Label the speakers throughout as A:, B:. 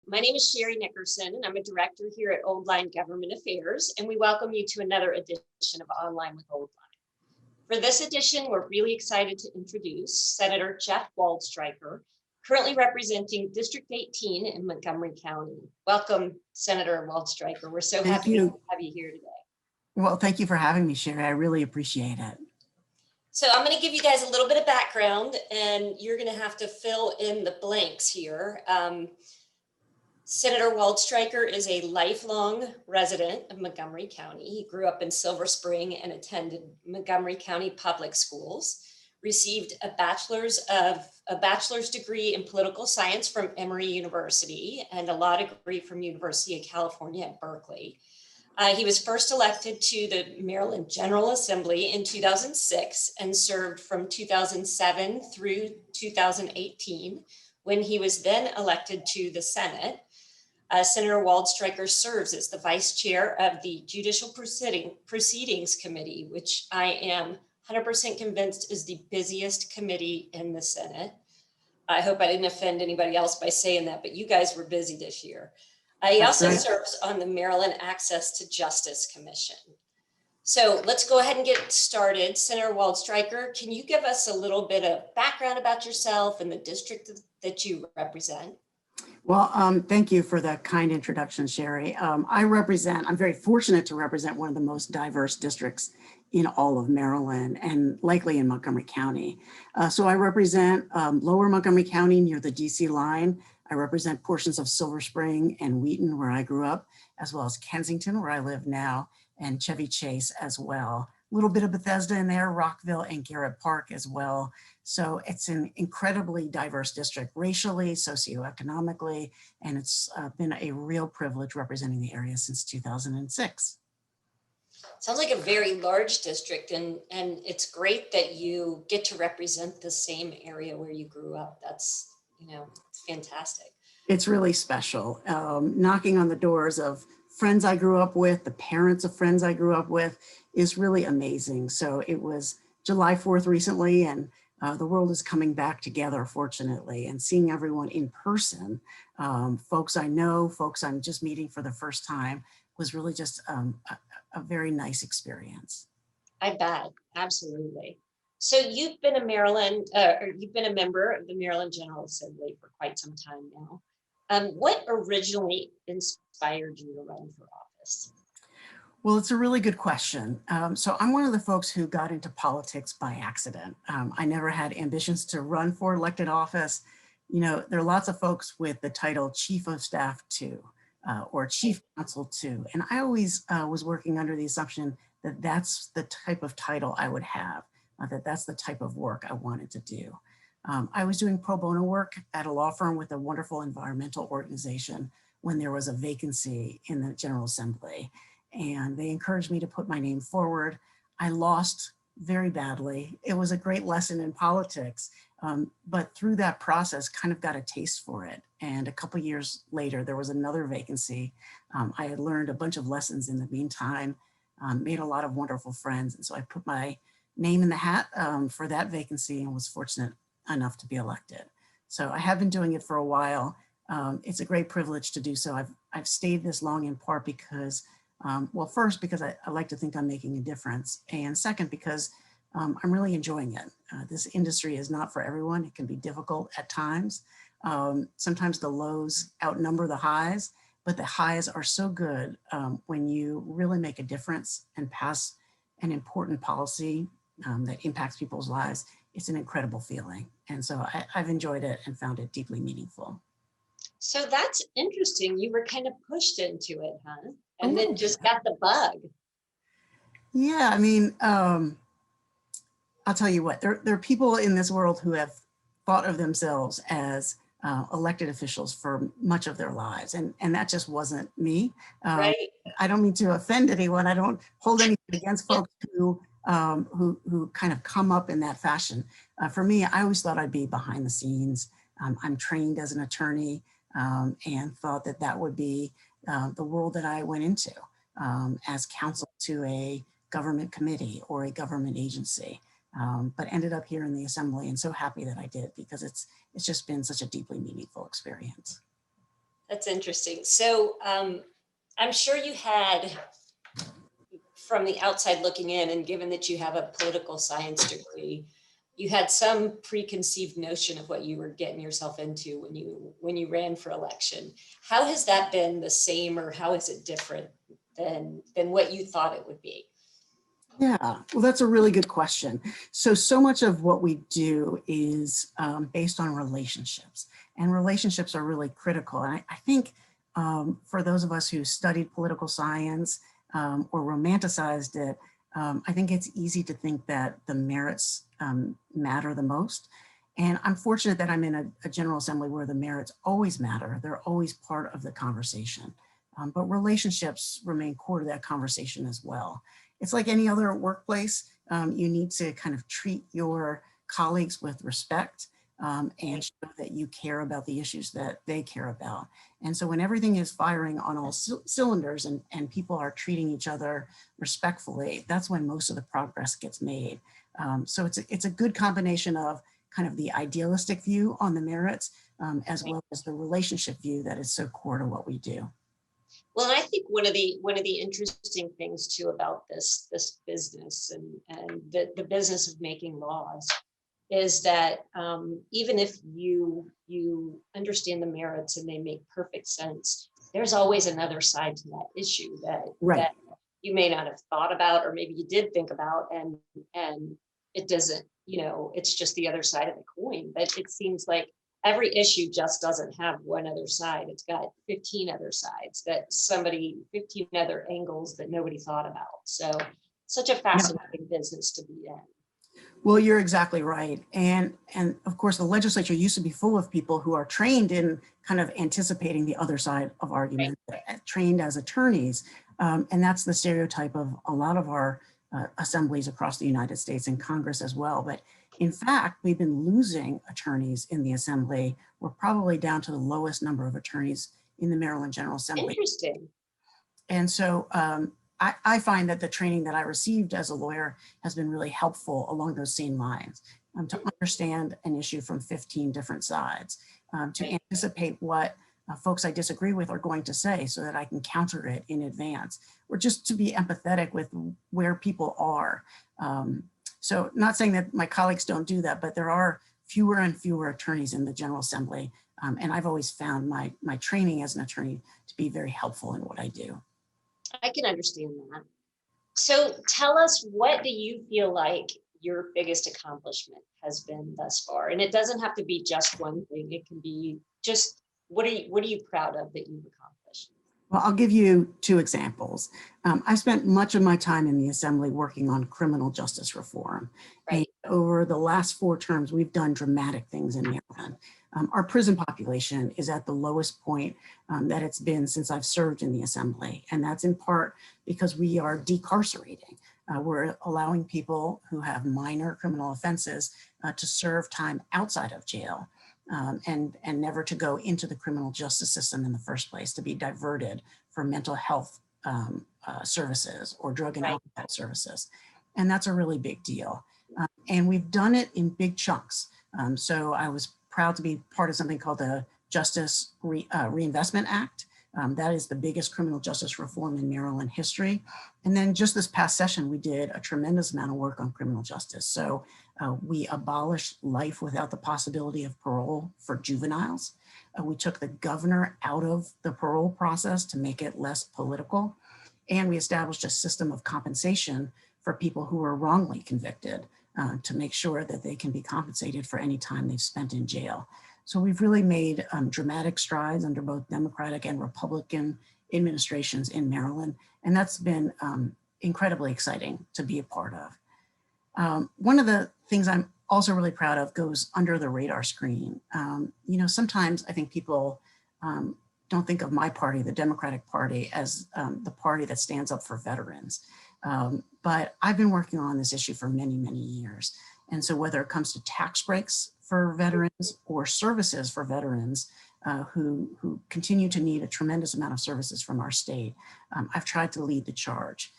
A: My name is Sherry Nickerson, and I'm a director here at Old Line Government Affairs, and we welcome you to another edition of Online with Old Line. For this edition, we're really excited to introduce Senator Jeff Waldstreicher, currently representing District 18 in Montgomery County. Welcome, Senator Waldstreicher. We're so happy to have you here today.
B: Well, thank you for having me, Sherry. I really appreciate it.
A: So I'm going to give you guys a little bit of background, and you're going to have to fill in the blanks here. Senator Waldstreicher is a lifelong resident of Montgomery County. He grew up in Silver Spring and attended Montgomery County Public Schools, received a bachelor's degree in political science from Emory University and a law degree from University of California at Berkeley. He was first elected to the Maryland General Assembly in 2006 and served from 2007 through 2018, when he was then elected to the Senate. Senator Waldstreicher serves as the vice chair of the Judicial Proceedings Committee, which I am 100% convinced is the busiest committee in the Senate. I hope I didn't offend anybody else by saying that, but you guys were busy this year. He also serves on the Maryland Access to Justice Commission. So let's go ahead and get started. Senator Waldstreicher, can you give us a little bit of background about yourself and the district that you represent?
B: Well, thank you for the kind introduction, Sherry. I'm very fortunate to represent one of the most diverse districts in all of Maryland and likely in Montgomery County. So I represent lower Montgomery County near the DC line. I represent portions of Silver Spring and Wheaton, where I grew up, as well as Kensington, where I live now, and Chevy Chase as well. A little bit of Bethesda in there, Rockville and Garrett Park as well. So it's an incredibly diverse district, racially, socioeconomically, and it's been a real privilege representing the area since 2006.
A: Sounds like a very large district, and it's great that you get to represent the same area where you grew up. That's, it's fantastic.
B: It's really special. Knocking on the doors of friends I grew up with, the parents of friends I grew up with, is really amazing. So it was July 4th recently, and the world is coming back together, fortunately, and seeing everyone in person, folks I know, folks I'm just meeting for the first time, was really just a very nice experience.
A: I bet, absolutely. So you've been you've been a member of the Maryland General Assembly for quite some time now. What originally inspired you to run for office?
B: Well, it's a really good question. So I'm one of the folks who got into politics by accident. I never had ambitions to run for elected office. There are lots of folks with the title Chief of Staff 2 or Chief Counsel 2. And I always was working under the assumption that that's the type of title I would have, that that's the type of work I wanted to do. I was doing pro bono work at a law firm with a wonderful environmental organization when there was a vacancy in the General Assembly. And they encouraged me to put my name forward. I lost very badly. It was a great lesson in politics, but through that process, kind of got a taste for it. And a couple years later, there was another vacancy. I had learned a bunch of lessons in the meantime, made a lot of wonderful friends. And so I put my name in the hat for that vacancy and was fortunate enough to be elected. So I have been doing it for a while. It's a great privilege to do so. I've stayed this long in part because well, first, because I like to think I'm making a difference. And second, because I'm really enjoying it. This industry is not for everyone. It can be difficult at times. Sometimes the lows outnumber the highs, but the highs are so good when you really make a difference and pass an important policy that impacts people's lives. It's an incredible feeling. And so I've enjoyed it and found it deeply meaningful.
A: So that's interesting. You were kind of pushed into it, huh? And then just got the bug.
B: Yeah, I mean, I'll tell you what, there are people in this world who have thought of themselves as elected officials for much of their lives. And that just wasn't me.
A: Right.
B: I don't mean to offend anyone. I don't hold anything against folks who kind of come up in that fashion. For me, I always thought I'd be behind the scenes. I'm trained as an attorney and thought that that would be the world that I went into as counsel to a government committee or a government agency, but ended up here in the assembly and so happy that I did because it's just been such a deeply meaningful experience.
A: That's interesting. So I'm sure you had, from the outside looking in, and given that you have a political science degree, you had some preconceived notion of what you were getting yourself into when you ran for election. How has that been the same, or how is it different than what you thought it would be?
B: Yeah, well, that's a really good question. So much of what we do is based on relationships, and relationships are really critical. And I think for those of us who studied political science or romanticized it, I think it's easy to think that the merits matter the most. And I'm fortunate that I'm in a General Assembly where the merits always matter. They're always part of the conversation. But relationships remain core to that conversation as well. It's like any other workplace. You need to kind of treat your colleagues with respect and show that you care about the issues that they care about. And so when everything is firing on all cylinders and people are treating each other respectfully, that's when most of the progress gets made. So it's a good combination of kind of the idealistic view on the merits as well as the relationship view that is so core to what we do.
A: Well, I think one of the interesting things too about this business and the business of making laws is that even if you understand the merits and they make perfect sense, there's always another side to that issue
B: Right.
A: that you may not have thought about, or maybe you did think about, and it doesn't, it's just the other side of the coin. But it seems like every issue just doesn't have one other side. It's got 15 other sides 15 other angles that nobody thought about. So such a fascinating business to be in.
B: Well, you're exactly right. And of course, the legislature used to be full of people who are trained in kind of anticipating the other side of argument, trained as attorneys. And that's the stereotype of a lot of our assemblies across the United States and Congress as well. But in fact, we've been losing attorneys in the assembly. We're probably down to the lowest number of attorneys in the Maryland General Assembly.
A: Interesting.
B: And so I find that the training that I received as a lawyer has been really helpful along those same lines, to understand an issue from 15 different sides, to anticipate what folks I disagree with are going to say so that I can counter it in advance, or just to be empathetic with where people are. So not saying that my colleagues don't do that, but there are fewer and fewer attorneys in the General Assembly. And I've always found my training as an attorney to be very helpful in what I do.
A: I can understand that. So tell us, what do you feel like your biggest accomplishment has been thus far? And it doesn't have to be just one thing. It can be just, what are you proud of that you've accomplished?
B: Well, I'll give you two examples. I've spent much of my time in the Assembly working on criminal justice reform.
A: Right.
B: And over the last 4 terms, we've done dramatic things in Maryland. Our prison population is at the lowest point that it's been since I've served in the Assembly. And that's in part because we are decarcerating. We're allowing people who have minor criminal offenses to serve time outside of jail. And never to go into the criminal justice system in the first place, to be diverted for mental health services or drug and alcohol services. And that's a really big deal. And we've done it in big chunks. So I was proud to be part of something called the Justice Reinvestment Act. That is the biggest criminal justice reform in Maryland history. And then just this past session, we did a tremendous amount of work on criminal justice. So we abolished life without the possibility of parole for juveniles. We took the governor out of the parole process to make it less political. And we established a system of compensation for people who were wrongly convicted to make sure that they can be compensated for any time they've spent in jail. So we've really made dramatic strides under both Democratic and Republican administrations in Maryland. And that's been incredibly exciting to be a part of. One of the things I'm also really proud of goes under the radar screen. Sometimes I think people don't think of my party, the Democratic Party, as the party that stands up for veterans. But I've been working on this issue for many, many years. And so whether it comes to tax breaks for veterans or services for veterans who continue to need a tremendous amount of services from our state, I've tried to lead the charge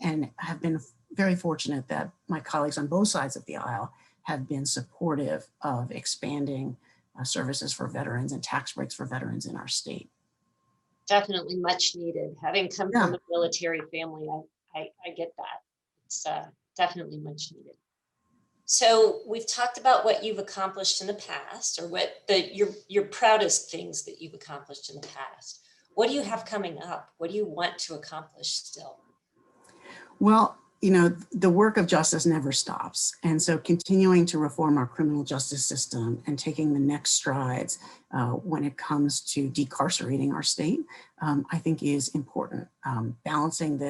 B: and have been very fortunate that my colleagues on both sides of the aisle have been supportive of expanding services for veterans and tax breaks for veterans in our state.
A: Definitely much needed. Having come
B: Yeah.
A: from a military family, I get that. It's definitely much needed. So we've talked about what you've accomplished in the past, or what your proudest things that you've accomplished in the past. What do you have coming up? What do you want to accomplish still?
B: Well, the work of justice never stops. And so continuing to reform our criminal justice system and taking the next strides when it comes to decarcerating our state, I think is important. Balancing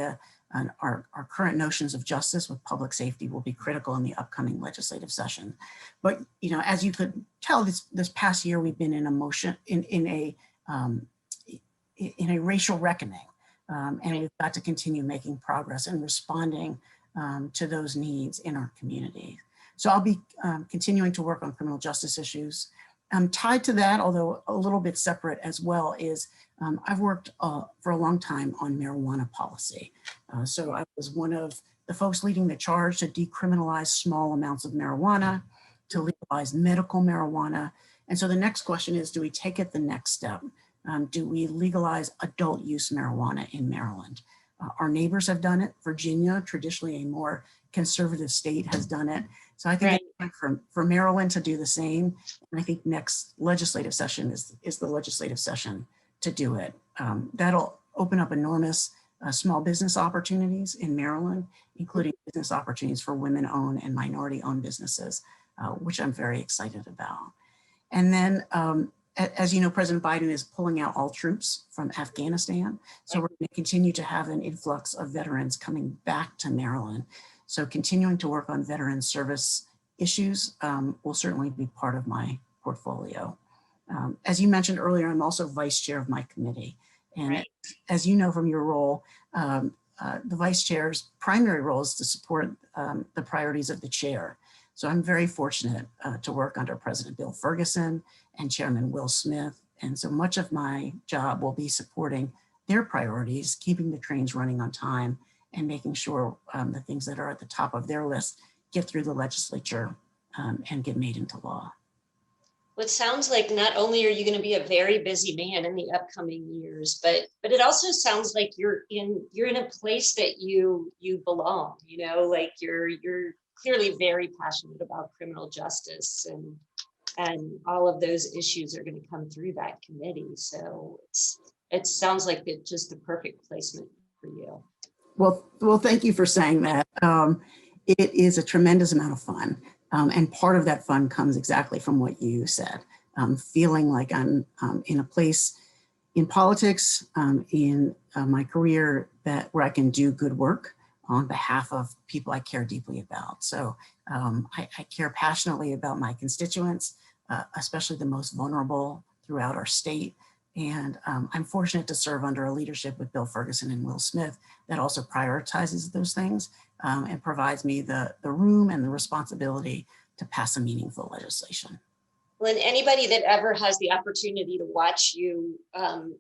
B: our current notions of justice with public safety will be critical in the upcoming legislative session. But, as you could tell, this past year, we've been in a racial reckoning. And we've got to continue making progress and responding to those needs in our community. So I'll be continuing to work on criminal justice issues. Tied to that, although a little bit separate as well, is I've worked for a long time on marijuana policy. So I was one of the folks leading the charge to decriminalize small amounts of marijuana, to legalize medical marijuana. And so the next question is, do we take it the next step? Do we legalize adult use marijuana in Maryland? Our neighbors have done it. Virginia, traditionally a more conservative state, has done it. So I think it's time for Maryland to do the same. And I think next legislative session is the legislative session to do it. That'll open up enormous small business opportunities in Maryland, including business opportunities for women-owned and minority-owned businesses, which I'm very excited about. And then, as you know, President Biden is pulling out all troops from Afghanistan. So we're going to continue to have an influx of veterans coming back to Maryland. So continuing to work on veteran service issues will certainly be part of my portfolio. As you mentioned earlier, I'm also vice chair of my committee. And as you know from your role, the vice chair's primary role is to support the priorities of the chair. So I'm very fortunate to work under President Bill Ferguson and Chairman Will Smith. And so much of my job will be supporting their priorities, keeping the trains running on time, and making sure the things that are at the top of their list get through the legislature and get made into law.
A: Well, it sounds like not only are you going to be a very busy man in the upcoming years, but it also sounds like you're in a place that you belong. Like you're clearly very passionate about criminal justice, and all of those issues are going to come through that committee. So it sounds like it's just the perfect placement for you.
B: Well, thank you for saying that. It is a tremendous amount of fun. And part of that fun comes exactly from what you said. Feeling like I'm in a place in politics, in my career, where I can do good work on behalf of people I care deeply about. So I care passionately about my constituents, especially the most vulnerable throughout our state. And I'm fortunate to serve under a leadership with Bill Ferguson and Will Smith that also prioritizes those things and provides me the room and the responsibility to pass some meaningful legislation.
A: Well, and anybody that ever has the opportunity to watch you,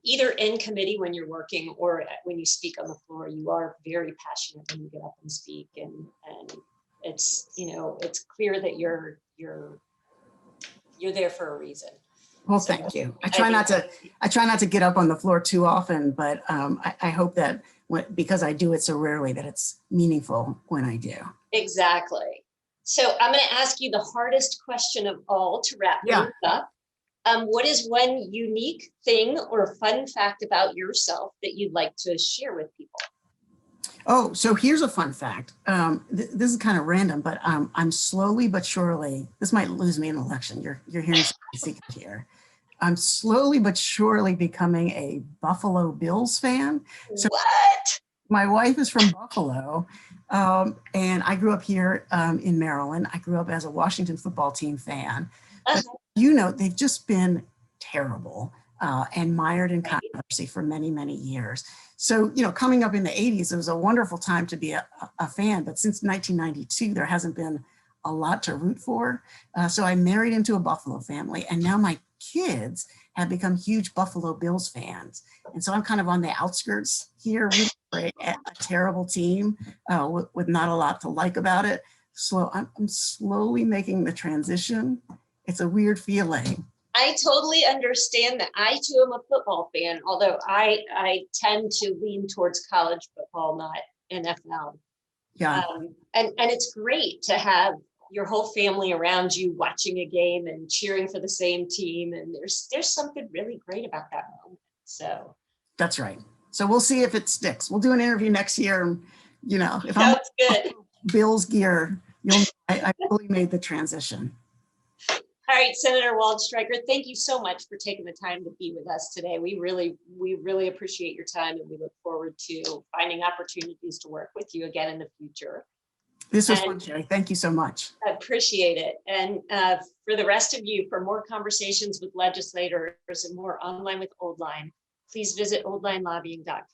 A: either in committee when you're working or when you speak on the floor, you are very passionate when you get up and speak, and it's it's clear that you're there for a reason.
B: Well, thank you. I try not to get up on the floor too often, but I hope that because I do it so rarely that it's meaningful when I do.
A: Exactly. So I'm going to ask you the hardest question of all to wrap things up. What is one unique thing or fun fact about yourself that you'd like to share with people?
B: Oh, so here's a fun fact. This is kind of random, but I'm slowly but surely, this might lose me an election. You're hearing something secret here. I'm slowly but surely becoming a Buffalo Bills fan. So
A: what?
B: My wife is from Buffalo, and I grew up here in Maryland. I grew up as a Washington football team fan. But they've just been terrible and mired in controversy for many, many years. So, coming up in the 80s, it was a wonderful time to be a fan. But since 1992, there hasn't been a lot to root for. So I married into a Buffalo family, and now my kids have become huge Buffalo Bills fans. And so I'm kind of on the outskirts here rooting for a terrible team with not a lot to like about it. So I'm slowly making the transition. It's a weird feeling.
A: I totally understand that. I too am a football fan, although I tend to lean towards college football, not NFL.
B: Yeah,
A: And it's great to have your whole family around you watching a game and cheering for the same team. And there's something really great about that moment. So
B: that's right. So we'll see if it sticks. We'll do an interview next year. And, you know, if I'm
A: sounds good.
B: Bill's gear, you'll know I fully made the transition.
A: All right, Senator Waldstreicher, thank you so much for taking the time to be with us today. We really appreciate your time, and we look forward to finding opportunities to work with you again in the future.
B: This was fun, Sherry. Thank you so much.
A: I appreciate it. And for the rest of you, for more conversations with legislators and more online with Old Line, please visit oldlinelobbying.com.